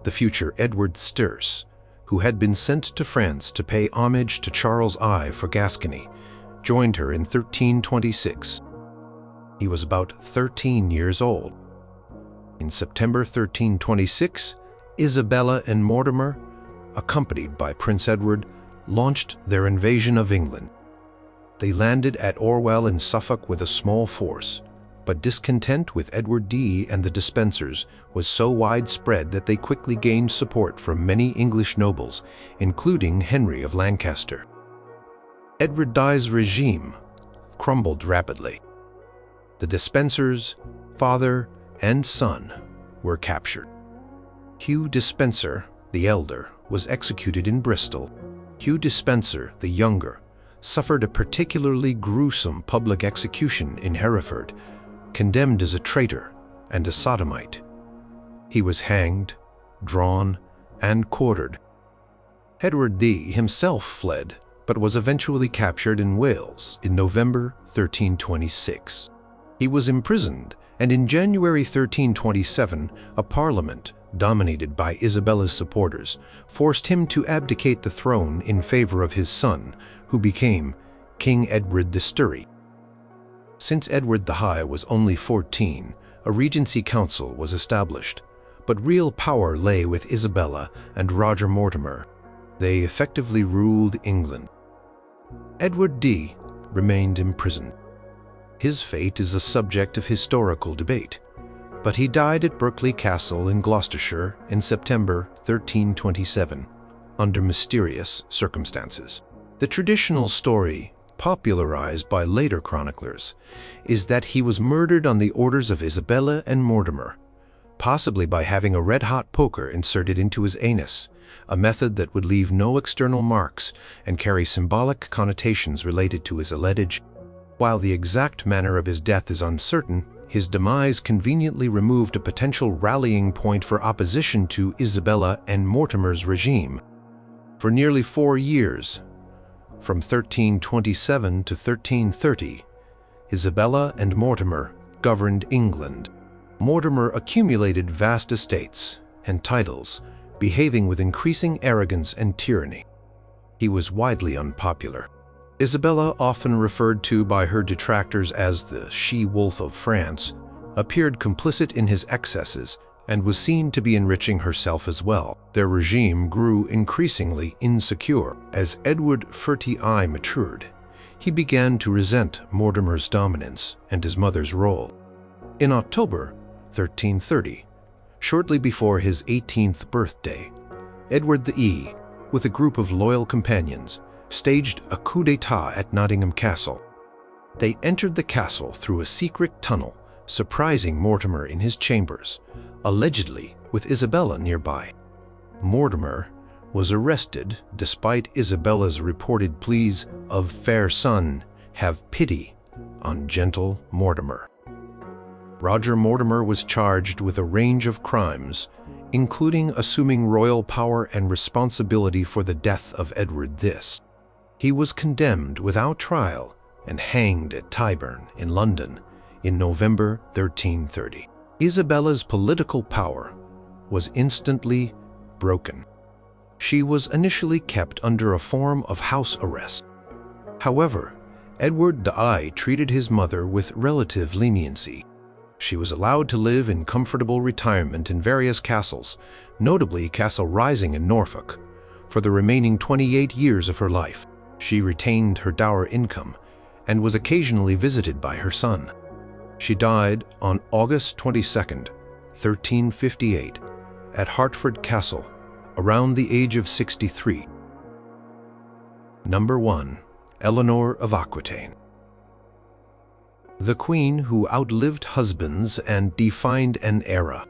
the future Edward Sturce, who had been sent to France to pay homage to Charles I for Gascony, joined her in 1326. He was about 13 years old. In September 1326, Isabella and Mortimer, accompanied by Prince Edward, launched their invasion of England. They landed at Orwell in Suffolk with a small force, but discontent with Edward II and the Despensers was so widespread that they quickly gained support from many English nobles, including Henry of Lancaster. Edward I's regime crumbled rapidly. The Despensers, father and son, were captured. Hugh Despencer the Elder was executed in Bristol. Hugh Despencer the Younger suffered a particularly gruesome public execution in Hereford, condemned as a traitor and a sodomite. He was hanged, drawn, and quartered. Edward II himself fled, but was eventually captured in Wales in November 1326. He was imprisoned, and in January 1327, a parliament, dominated by Isabella's supporters, forced him to abdicate the throne in favor of his son, who became King Edward the Sturdy. Since Edward the High was only 14, a regency council was established, but real power lay with Isabella and Roger Mortimer. They effectively ruled England. Edward D. remained imprisoned. His fate is a subject of historical debate, but he died at Berkeley Castle in Gloucestershire in September 1327, under mysterious circumstances. The traditional story, popularized by later chroniclers, is that he was murdered on the orders of Isabella and Mortimer, possibly by having a red-hot poker inserted into his anus, a method that would leave no external marks and carry symbolic connotations related to his alleged. While the exact manner of his death is uncertain, his demise conveniently removed a potential rallying point for opposition to Isabella and Mortimer's regime. For nearly 4 years, from 1327 to 1330, Isabella and Mortimer governed England. Mortimer accumulated vast estates and titles, behaving with increasing arrogance and tyranny. He was widely unpopular. Isabella, often referred to by her detractors as the she-wolf of France, appeared complicit in his excesses and was seen to be enriching herself as well. Their regime grew increasingly insecure. As Edward I matured, he began to resent Mortimer's dominance and his mother's role. In October 1330, shortly before his 18th birthday, Edward E., with a group of loyal companions, staged a coup d'etat at Nottingham Castle. They entered the castle through a secret tunnel, surprising Mortimer in his chambers, allegedly with Isabella nearby. Mortimer was arrested despite Isabella's reported pleas of "Fair son, have pity" on gentle Mortimer. Roger Mortimer was charged with a range of crimes, including assuming royal power and responsibility for the death of Edward this. He was condemned without trial and hanged at Tyburn in London in November 1330. Isabella's political power was instantly broken. She was initially kept under a form of house arrest. However, Edward I treated his mother with relative leniency. She was allowed to live in comfortable retirement in various castles, notably Castle Rising in Norfolk, for the remaining 28 years of her life. She retained her dower income and was occasionally visited by her son. She died on August 22, 1358, at Hertford Castle, around the age of 63. Number 1. Eleanor of Aquitaine. The queen who outlived husbands and defined an era.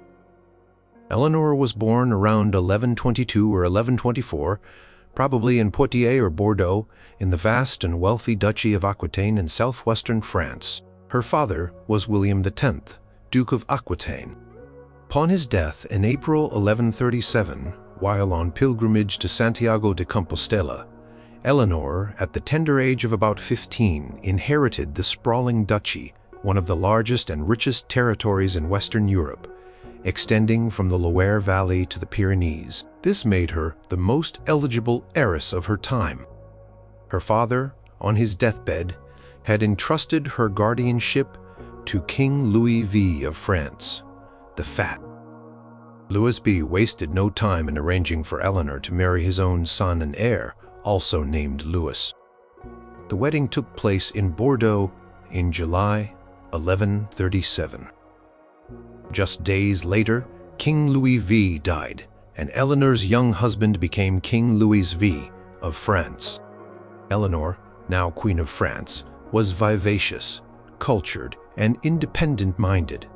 Eleanor was born around 1122 or 1124, probably in Poitiers or Bordeaux, in the vast and wealthy Duchy of Aquitaine in southwestern France. Her father was William X, Duke of Aquitaine. Upon his death in April 1137, while on pilgrimage to Santiago de Compostela, Eleanor, at the tender age of about 15, inherited the sprawling duchy, one of the largest and richest territories in Western Europe, extending from the Loire Valley to the Pyrenees. This made her the most eligible heiress of her time. Her father, on his deathbed, had entrusted her guardianship to King Louis V of France, the Fat. Louis V wasted no time in arranging for Eleanor to marry his own son and heir, also named Louis. The wedding took place in Bordeaux in July 1137. Just days later, King Louis V died, and Eleanor's young husband became King Louis V of France. Eleanor, now Queen of France, was vivacious, cultured, and independent-minded,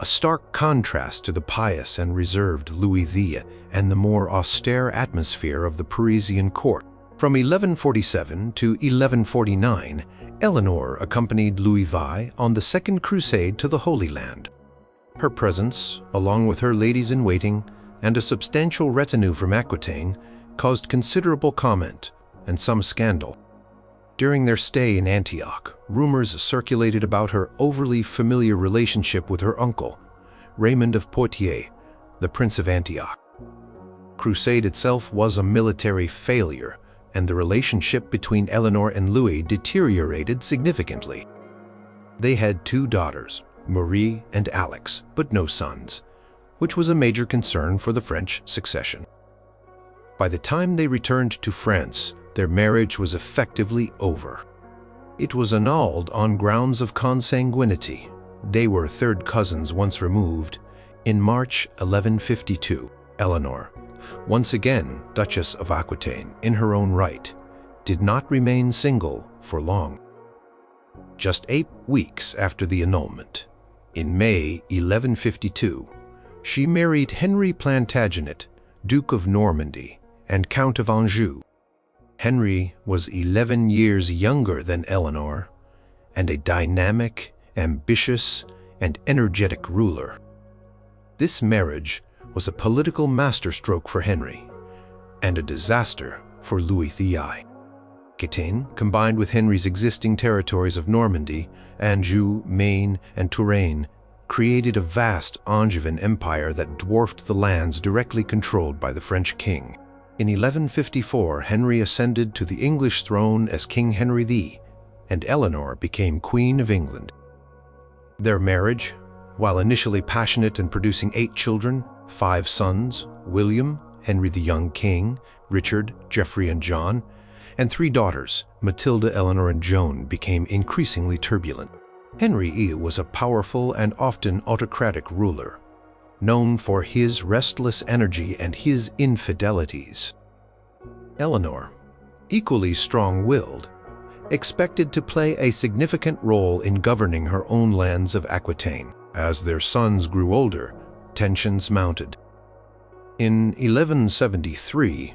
a stark contrast to the pious and reserved Louis V and the more austere atmosphere of the Parisian court. From 1147 to 1149, Eleanor accompanied Louis V on the Second Crusade to the Holy Land. Her presence, along with her ladies-in-waiting and a substantial retinue from Aquitaine, caused considerable comment and some scandal. During their stay in Antioch, rumors circulated about her overly familiar relationship with her uncle, Raymond of Poitiers, the Prince of Antioch. Crusade itself was a military failure, and the relationship between Eleanor and Louis deteriorated significantly. They had 2 daughters, Marie and Alix, but no sons, which was a major concern for the French succession. By the time they returned to France, their marriage was effectively over. It was annulled on grounds of consanguinity. They were third cousins once removed. In March 1152, Eleanor, once again Duchess of Aquitaine in her own right, did not remain single for long. Just 8 weeks after the annulment, in May 1152, she married Henry Plantagenet, Duke of Normandy and Count of Anjou. Henry was 11 years younger than Eleanor, and a dynamic, ambitious, and energetic ruler. This marriage was a political masterstroke for Henry, and a disaster for Louis VI. Aquitaine, combined with Henry's existing territories of Normandy, Anjou, Maine, and Touraine, created a vast Angevin empire that dwarfed the lands directly controlled by the French king. In 1154, Henry ascended to the English throne as King Henry VI, and Eleanor became Queen of England. Their marriage, while initially passionate and producing 8 children, 5 sons, William, Henry the young king, Richard, Geoffrey, and John, and 3 daughters, Matilda, Eleanor, and Joan, became increasingly turbulent. Henry I was a powerful and often autocratic ruler, known for his restless energy and his infidelities. Eleanor, equally strong-willed, expected to play a significant role in governing her own lands of Aquitaine. As their sons grew older, tensions mounted. In 1173,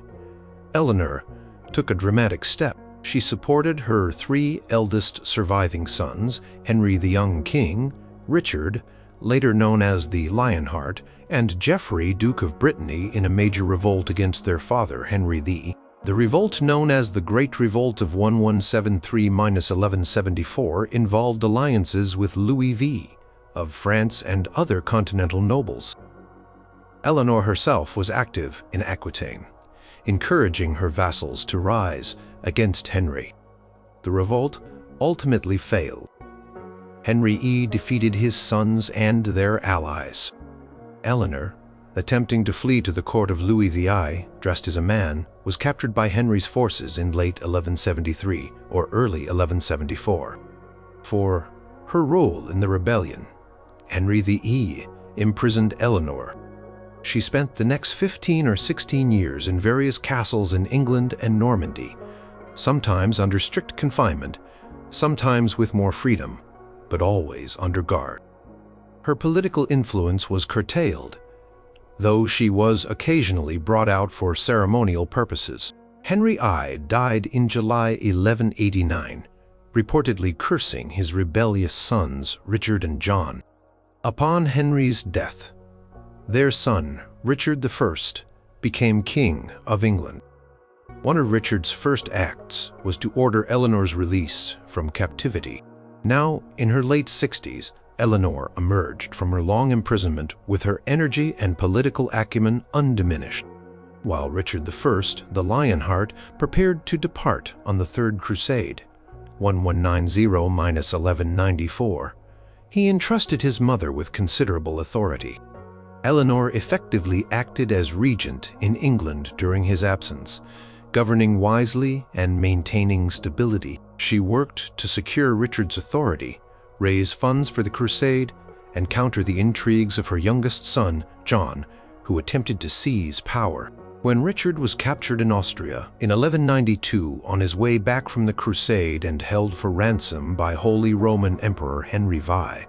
Eleanor took a dramatic step. She supported her 3 eldest surviving sons, Henry the young king, Richard, later known as the Lionheart, and Geoffrey, Duke of Brittany, in a major revolt against their father, Henry VI. The revolt, known as the Great Revolt of 1173–1174, involved alliances with Louis V of France and other continental nobles. Eleanor herself was active in Aquitaine, encouraging her vassals to rise against Henry. The revolt ultimately failed. Henry I defeated his sons and their allies. Eleanor, attempting to flee to the court of Louis VI, dressed as a man, was captured by Henry's forces in late 1173 or early 1174. For her role in the rebellion, Henry VI imprisoned Eleanor. She spent the next 15 or 16 years in various castles in England and Normandy, sometimes under strict confinement, sometimes with more freedom, but always under guard. Her political influence was curtailed, though she was occasionally brought out for ceremonial purposes. Henry I died in July 1189, reportedly cursing his rebellious sons Richard and John. Upon Henry's death, their son, Richard I, became King of England. One of Richard's first acts was to order Eleanor's release from captivity. Now, in her late 60s, Eleanor emerged from her long imprisonment with her energy and political acumen undiminished, while Richard I, the Lionheart, prepared to depart on the Third Crusade, 1190–1194. He entrusted his mother with considerable authority. Eleanor effectively acted as regent in England during his absence, governing wisely and maintaining stability. She worked to secure Richard's authority, raise funds for the crusade, and counter the intrigues of her youngest son, John, who attempted to seize power. When Richard was captured in Austria in 1192 on his way back from the crusade and held for ransom by Holy Roman Emperor Henry VI,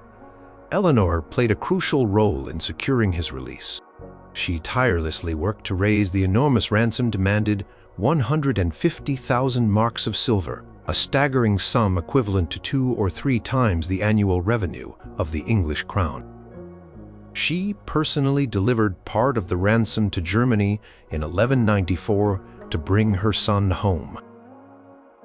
Eleanor played a crucial role in securing his release. She tirelessly worked to raise the enormous ransom demanded, 150,000 marks of silver, a staggering sum equivalent to 2 or 3 times the annual revenue of the English crown. She personally delivered part of the ransom to Germany in 1194 to bring her son home.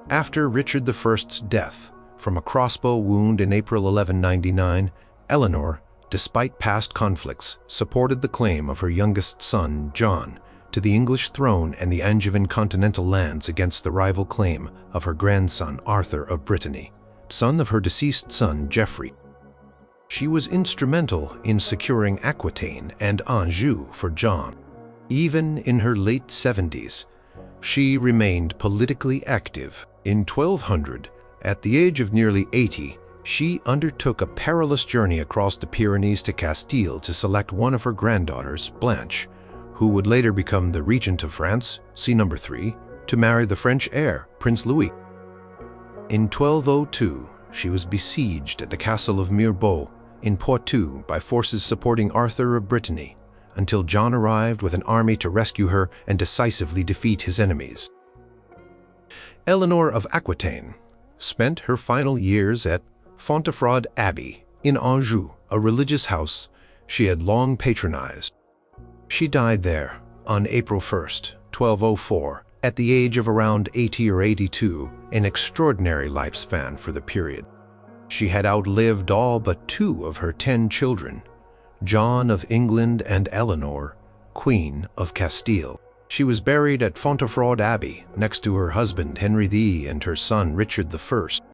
After Richard I's death, from a crossbow wound in April 1199, Eleanor, despite past conflicts, supported the claim of her youngest son, John, to the English throne and the Angevin continental lands against the rival claim of her grandson, Arthur of Brittany, son of her deceased son, Geoffrey. She was instrumental in securing Aquitaine and Anjou for John. Even in her late 70s, she remained politically active. In 1200, at the age of nearly 80, she undertook a perilous journey across the Pyrenees to Castile to select one of her granddaughters, Blanche, who would later become the regent of France, see number 3, to marry the French heir, Prince Louis. In 1202, she was besieged at the castle of Mirebeau in Poitou by forces supporting Arthur of Brittany, until John arrived with an army to rescue her and decisively defeat his enemies. Eleanor of Aquitaine spent her final years at Fontevraud Abbey in Anjou, a religious house she had long patronized. She died there on April 1st, 1204, at the age of around 80 or 82, an extraordinary lifespan for the period. She had outlived all but 2 of her 10 children, John of England and Eleanor, Queen of Castile. She was buried at Fontevraud Abbey next to her husband Henry II and her son Richard I.